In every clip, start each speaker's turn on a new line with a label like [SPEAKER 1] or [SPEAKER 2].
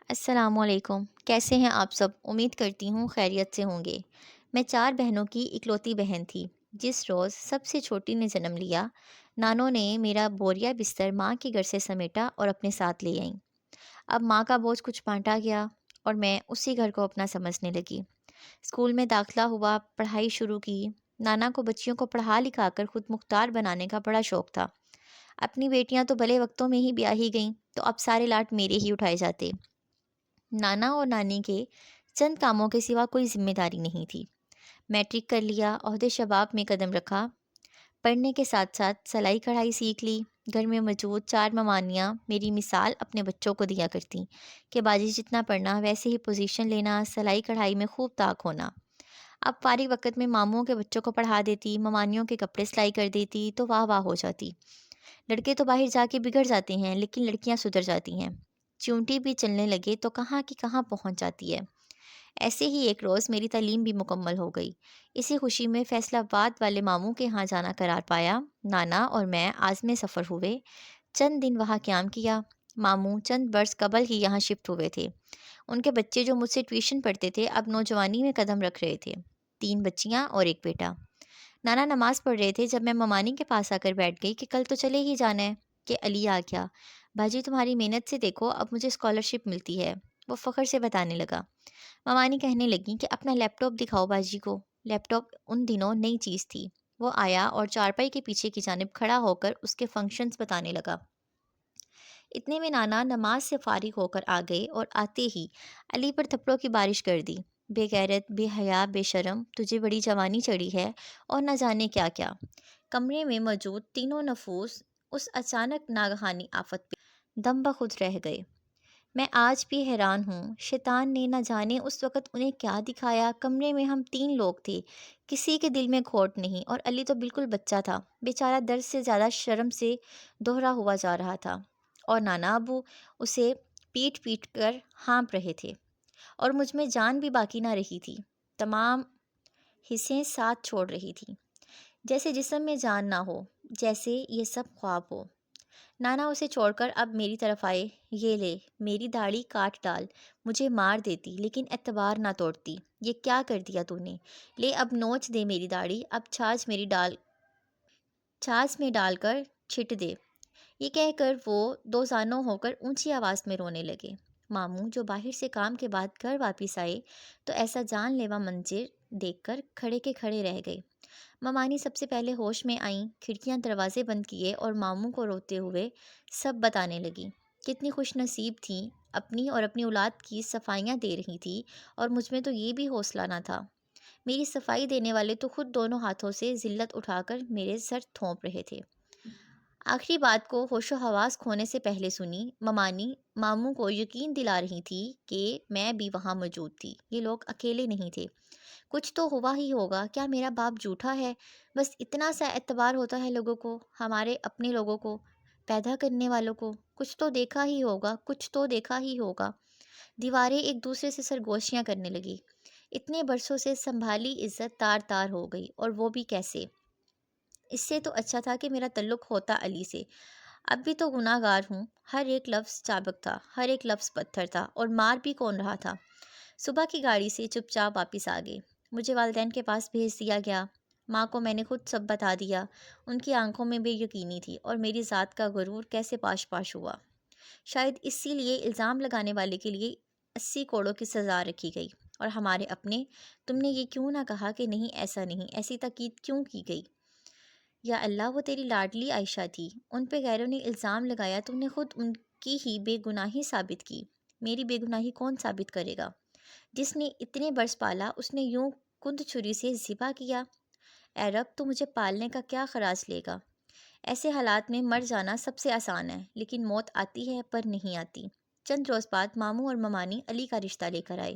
[SPEAKER 1] السلام علیکم، کیسے ہیں آپ سب؟ امید کرتی ہوں خیریت سے ہوں گے۔ میں 4 بہنوں کی اکلوتی بہن تھی۔ جس روز سب سے چھوٹی نے جنم لیا، نانوں نے میرا بوریا بستر ماں کے گھر سے سمیٹا اور اپنے ساتھ لے آئیں۔ اب ماں کا بوجھ کچھ بانٹا گیا اور میں اسی گھر کو اپنا سمجھنے لگی۔ اسکول میں داخلہ ہوا، پڑھائی شروع کی۔ نانا کو بچیوں کو پڑھا لکھا کر خود مختار بنانے کا بڑا شوق تھا۔ اپنی بیٹیاں تو بھلے وقتوں میں ہی بیاہی گئیں، تو اب سارے لاٹ میرے ہی اٹھائے جاتے۔ نانا اور نانی کے چند کاموں کے سوا کوئی ذمہ داری نہیں تھی۔ میٹرک کر لیا، عہدے شباب میں قدم رکھا، پڑھنے کے ساتھ ساتھ سلائی کڑھائی سیکھ لی۔ گھر میں موجود 4 ممانیاں میری مثال اپنے بچوں کو دیا کرتیں کہ باجی جتنا پڑھنا ویسے ہی پوزیشن لینا، سلائی کڑھائی میں خوب طاق ہونا۔ اب فارغ وقت میں ماموں کے بچوں کو پڑھا دیتی، ممانیوں کے کپڑے سلائی کر دیتی تو واہ واہ ہو جاتی۔ لڑکے تو باہر جا کے بگڑ جاتے ہیں، لیکن لڑکیاں سدھر جاتی ہیں۔ چونٹی بھی چلنے لگے تو کہاں کی کہاں پہنچ جاتی ہے۔ ایسے ہی ایک روز میری تعلیم بھی مکمل ہو گئی۔ اسی خوشی میں فیصل آباد والے ماموں کے ہاں جانا قرار پایا۔ نانا اور میں عازم سفر ہوئے، چند دن وہاں قیام کیا۔ ماموں چند برس قبل ہی یہاں شفٹ ہوئے تھے۔ ان کے بچے جو مجھ سے ٹیوشن پڑھتے تھے اب نوجوانی میں قدم رکھ رہے تھے، 3 بچیاں اور ایک بیٹا۔ نانا نماز پڑھ رہے تھے جب میں ممانی کے پاس آ کر بیٹھ گئی کہ کل تو چلے ہی جانا ہے، کہ علی آ گیا۔ باجی تمہاری محنت سے دیکھو اب مجھے اسکالرشپ ملتی ہے، وہ فخر سے بتانے لگا۔ ممانی کہنے لگیں کہ اپنا لیپ ٹاپ دکھاؤ باجی کو۔ لیپ ٹاپ ان دنوں نئی چیز تھی۔ وہ آیا اور چارپائی کے پیچھے کی جانب کھڑا ہو کر اس کے فنکشنز بتانے لگا۔ اتنے میں نانا نماز سے فارغ ہو کر آ گئے اور آتے ہی علی پر تھپڑوں کی بارش کر دی۔ بے غیرت، بے حیا، بے شرم، تجھے بڑی جوانی چڑھی ہے، اور نہ جانے کیا کیا۔ کمرے میں موجود تینوں نفوس اس اچانک ناگہانی آفت پہ دم بخود رہ گئے۔ میں آج بھی حیران ہوں، شیطان نے نہ جانے اس وقت انہیں کیا دکھایا۔ کمرے میں ہم 3 لوگ تھے، کسی کے دل میں کھوٹ نہیں، اور علی تو بالکل بچہ تھا، بیچارہ درد سے زیادہ شرم سے دوہرا ہوا جا رہا تھا، اور نانا ابو اسے پیٹ پیٹ کر ہانپ رہے تھے، اور مجھ میں جان بھی باقی نہ رہی تھی۔ تمام حصیں ساتھ چھوڑ رہی تھی، جیسے جسم میں جان نہ ہو، جیسے یہ سب خواب ہو۔ نانا اسے چھوڑ کر اب میری طرف آئے۔ یہ لے، میری داڑھی کاٹ ڈال، مجھے مار دیتی لیکن اعتبار نہ توڑتی۔ یہ کیا کر دیا تو نے؟ لے اب نوچ دے میری داڑھی، اب چھاچ میں ڈال کر چھٹ دے۔ یہ کہہ کر وہ دوزانوں ہو کر اونچی آواز میں رونے لگے۔ ماموں جو باہر سے کام کے بعد گھر واپس آئے تو ایسا جان لیوا منظر دیکھ کر کھڑے کے کھڑے رہ گئے۔ ممانی سب سے پہلے ہوش میں آئیں، کھڑکیاں دروازے بند کیے اور ماموں کو روتے ہوئے سب بتانے لگی۔ کتنی خوش نصیب تھیں، اپنی اور اپنی اولاد کی صفائیاں دے رہی تھیں، اور مجھ میں تو یہ بھی حوصلہ نہ تھا۔ میری صفائی دینے والے تو خود دونوں ہاتھوں سے ذلت اٹھا کر میرے سر تھونپ رہے تھے۔ آخری بات کو ہوش و حواس کھونے سے پہلے سنی۔ ممانی ماموں کو یقین دلا رہی تھی کہ میں بھی وہاں موجود تھی، یہ لوگ اکیلے نہیں تھے، کچھ تو ہوا ہی ہوگا۔ کیا میرا باپ جھوٹا ہے؟ بس اتنا سا اعتبار ہوتا ہے لوگوں کو، ہمارے اپنے لوگوں کو، پیدا کرنے والوں کو۔ کچھ تو دیکھا ہی ہوگا، کچھ تو دیکھا ہی ہوگا۔ دیواریں ایک دوسرے سے سرگوشیاں کرنے لگی۔ اتنے برسوں سے سنبھالی عزت تار تار ہو گئی، اور وہ بھی کیسے؟ اس سے تو اچھا تھا کہ میرا تعلق ہوتا علی سے۔ اب بھی تو گناہ گار ہوں۔ ہر ایک لفظ چابک تھا، ہر ایک لفظ پتھر تھا، اور مار بھی کون رہا تھا؟ صبح کی گاڑی سے چپ چاپ واپس آ گئے۔ مجھے والدین کے پاس بھیج دیا گیا۔ ماں کو میں نے خود سب بتا دیا۔ ان کی آنکھوں میں بے یقینی تھی، اور میری ذات کا غرور کیسے پاش پاش ہوا۔ شاید اسی لیے الزام لگانے والے کے لیے 80 کوڑوں کی سزا رکھی گئی، اور ہمارے اپنے، تم نے یہ کیوں نہ کہا کہ نہیں ایسا نہیں، ایسی تاکید کیوں کی گئی؟ یا اللہ، وہ تیری لاڈلی عائشہ تھی، ان پہ غیروں نے الزام لگایا، تم نے خود ان کی ہی بے گناہی ثابت کی۔ میری بے گناہی کون ثابت کرے گا؟ جس نے اتنے برس پالا اس نے یوں کند چھری سے ذبح کیا۔ اے رب، تو مجھے پالنے کا کیا خراج لے گا؟ ایسے حالات میں مر جانا سب سے آسان ہے، لیکن موت آتی ہے پر نہیں آتی۔ چند روز بعد ماموں اور ممانی علی کا رشتہ لے کر آئے۔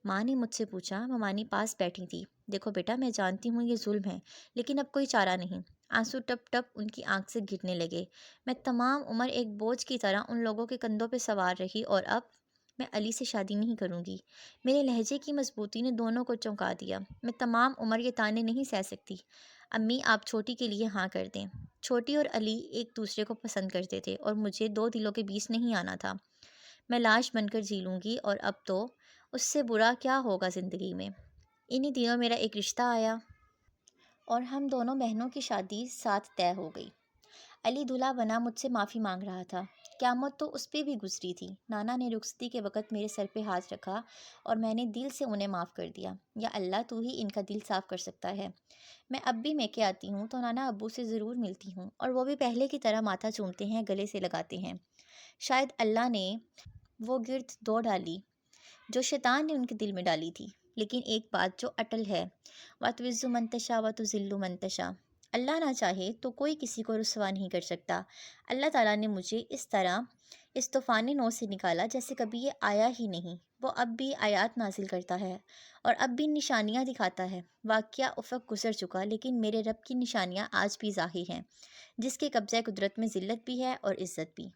[SPEAKER 1] ماں نے مجھ سے پوچھا، ممانی پاس بیٹھی تھی، دیکھو بیٹا، میں جانتی ہوں یہ ظلم ہے، لیکن اب کوئی چارہ نہیں۔ آنسو ٹپ ٹپ ان کی آنکھ سے گرنے لگے۔ میں تمام عمر ایک بوجھ کی طرح ان لوگوں کے کندھوں پہ سوار رہی، اور اب میں علی سے شادی نہیں کروں گی۔ میرے لہجے کی مضبوطی نے دونوں کو چونکا دیا۔ میں تمام عمر یہ تانے نہیں سہ سکتی۔ امی، آپ چھوٹی کے لیے ہاں کر دیں۔ چھوٹی اور علی ایک دوسرے کو پسند کرتے تھے، اور مجھے 2 دلوں کے بیچ نہیں آنا تھا۔ میں لاش بن کر جی لوں گی، اور اب تو اس سے برا کیا ہوگا زندگی میں۔ انہی دنوں میرا ایک رشتہ آیا اور ہم دونوں بہنوں کی شادی ساتھ طے ہو گئی۔ علی دولہا بنا مجھ سے معافی مانگ رہا تھا۔ قیامت تو اس پہ بھی گزری تھی۔ نانا نے رخصتی کے وقت میرے سر پہ ہاتھ رکھا اور میں نے دل سے انہیں معاف کر دیا۔ یا اللہ، تو ہی ان کا دل صاف کر سکتا ہے۔ میں اب بھی میکے آتی ہوں تو نانا ابو سے ضرور ملتی ہوں، اور وہ بھی پہلے کی طرح ماتھا چومتے ہیں، گلے سے لگاتے ہیں۔ شاید اللہ نے وہ گرد دو ڈالی جو شیطان نے ان کے دل میں ڈالی تھی، لیکن ایک بات جو اٹل ہے، وَتُعِزُّ مَن تَشَاءُ وَتُذِلُّ مَن تَشَاءُ۔ اللہ نہ چاہے تو کوئی کسی کو رسوا نہیں کر سکتا۔ اللہ تعالیٰ نے مجھے اس طرح اس طوفانی نو سے نکالا جیسے کبھی یہ آیا ہی نہیں۔ وہ اب بھی آیات نازل کرتا ہے اور اب بھی نشانیاں دکھاتا ہے۔ واقعہ افق گزر چکا، لیکن میرے رب کی نشانیاں آج بھی ظاہر ہیں، جس کے قبضہ قدرت میں ذلت بھی ہے اور عزت بھی۔